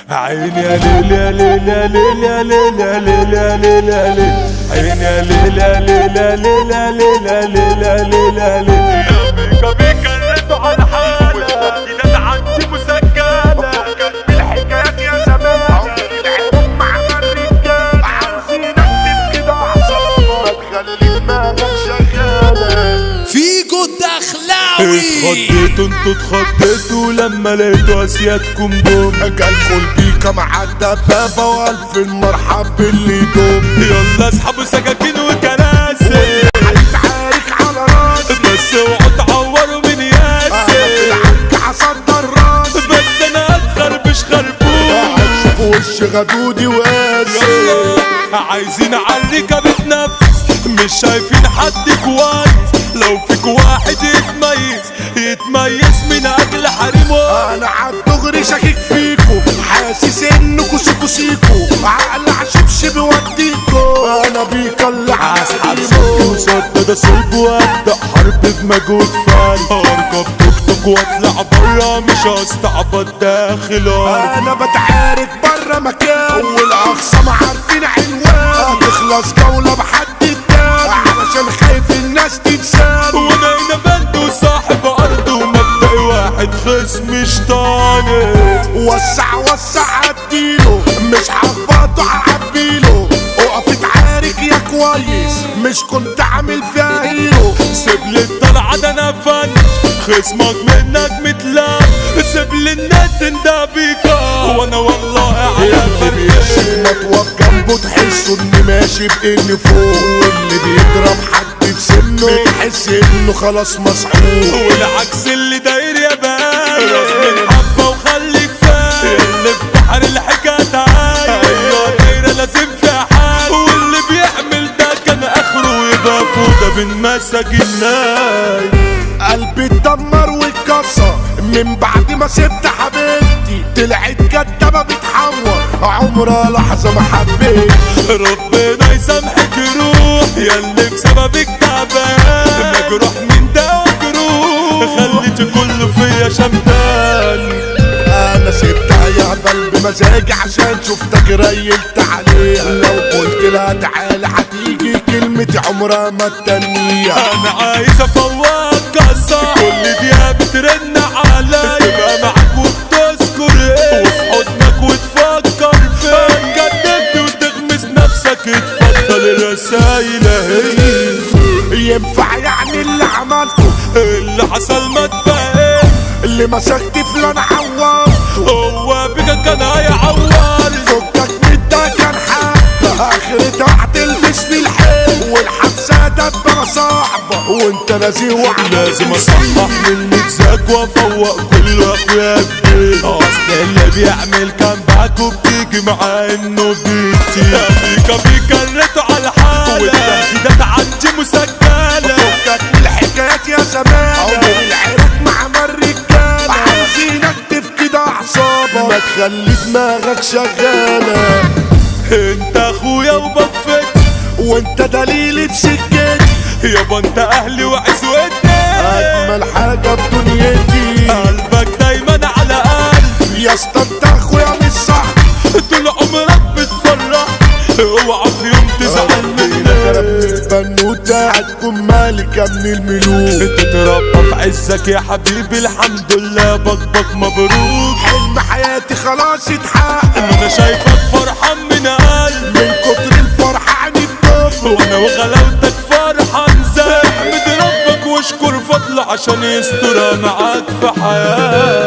عيني يا ليل يا ليل يا ليل يا ليل يا ليل يا ليل يا ليل عيني يا ليل يا ليل يا ليل يا ليل يا ليل يا ليل يا ليل يا بيكا بيكلموا على حالة دي ناس عندي مسجلة كانت بالحكايات يا زمان العيون مع الرجالة عايزينك تفقد أعصابك ما تخلي دماغك شغالة فيجو الدخلاوي. اتخضيتوا انتوا اتخضيتوا لما لقيتوا اسيادكم دول. جالكوا البيكا مع الدبابة والف المرحب باللي دوم يلا اسحبوا سكاكين وكراسي هيتعارك على راسي بس اوعوا تعوروا من أنا في ياسي العركة هصدر راسي بس انا اتخربش خربوش. هتشوفوا وش غدودي وقاسي يلا عايزين عالركة بتنفس مش شايفين حد كويس. لو فيك واحد يتميز من اجل حريمه. انا عالدغري شاكك فيكو حاسس انكو سيكو عقل عشبشب وديكو انا بيطلع اسحب سكي وسدد صلب وابدا حرب بمجهود فاري. اركب توك توك واطلع برا مش هستعبط داخل انا بتعارك برا مكان والاخصام عارفين عنوان تخلص جولة بحد التاني علشان خايف الناس تتسال وانا هنا بند وصاحب ارض ومبدأ واحد خصم شطاني. وسع عديله مش هخبطه هعبيله اقف اتعارك يا كويس مش كنت عامل فيها هيرو سيبلي الطلعة ده انا فن خصمك منك متلام. سيبلي الند ده بيكا وانا والله على فريق. ما توقف جنبه تحسه اني ماشي باني فوق واللي بيضرب حد بسنه يحس انه خلاص مسحوق والعكس اللي داير يا بان راس من حبة وخليك فاهم اللي في بحر الحكاية تعايا دايرة لازم فيها حال واللي بيعمل ده كان اخره يبقى فوضى بين مساجين ناي. قلبي اتدمر واتكسر من بعد ما سبت حبيبتي طلعت كدابة بتحور عمرها لحظة ما حبيت ربنا يسامحك روح ياللي بسببك تعبان مجروح من ده وجروح خليت كله فيا شمتان. انا سبتها يهبل بمزاجي عشان شفتك ريلت عليها لو قلت لها تعالى هتيجي كلمتي عمرها ما تنيها انا عايز افوقك قصة كل دقيقة بترن عليا تبقى معاك وبتذكر ايه وفي حضنك وتفكر فين جددت وتغمس نفسك اتفضل الرسايل اهي. ينفع يعني اللي عملته اللي حصل ما تفهم اللي مسكت فلان عورته هو بيكا كان هيعور. فكك من ده كان حد اخرتها هتلبسني الحيل والحبسة دبة صعبة وانت نازي وعلى لازم اصلح من متزاج وافوق كل اخويا كبير. اصل اللي بيعمل كان باك وبتيجي معاه انه بيتي بيكا ريته على حالة والتهديدات عندي مسجلة. فكك من الحكايات يا زمانة العراق مع الرجالة عايزينك تفقد اعصابك ما تخلي دماغك شغالة انت اخويا وبفك وانت دليلي في سكتي يابا انت اهلي وعزوتي اجمل حاجة في دنيتي قلبك دايما على قلبي يا اسطى انت اخويا مش صح طول عمرك بتفرح اوعى في يوم تزعل مني. البنوتة هتكون مالكة من الملوك تتربى في عزك يا حبيبي الحمد لله بكبك مبروك. حلم حياتي خلاص اتحقق انا شايفك فرحان من قلبي من كتر الفرحة عني بتوب وانا وغلاوتك فرحان زي احمد ربك واشكر فضله عشان يسترها معاك في حياتك.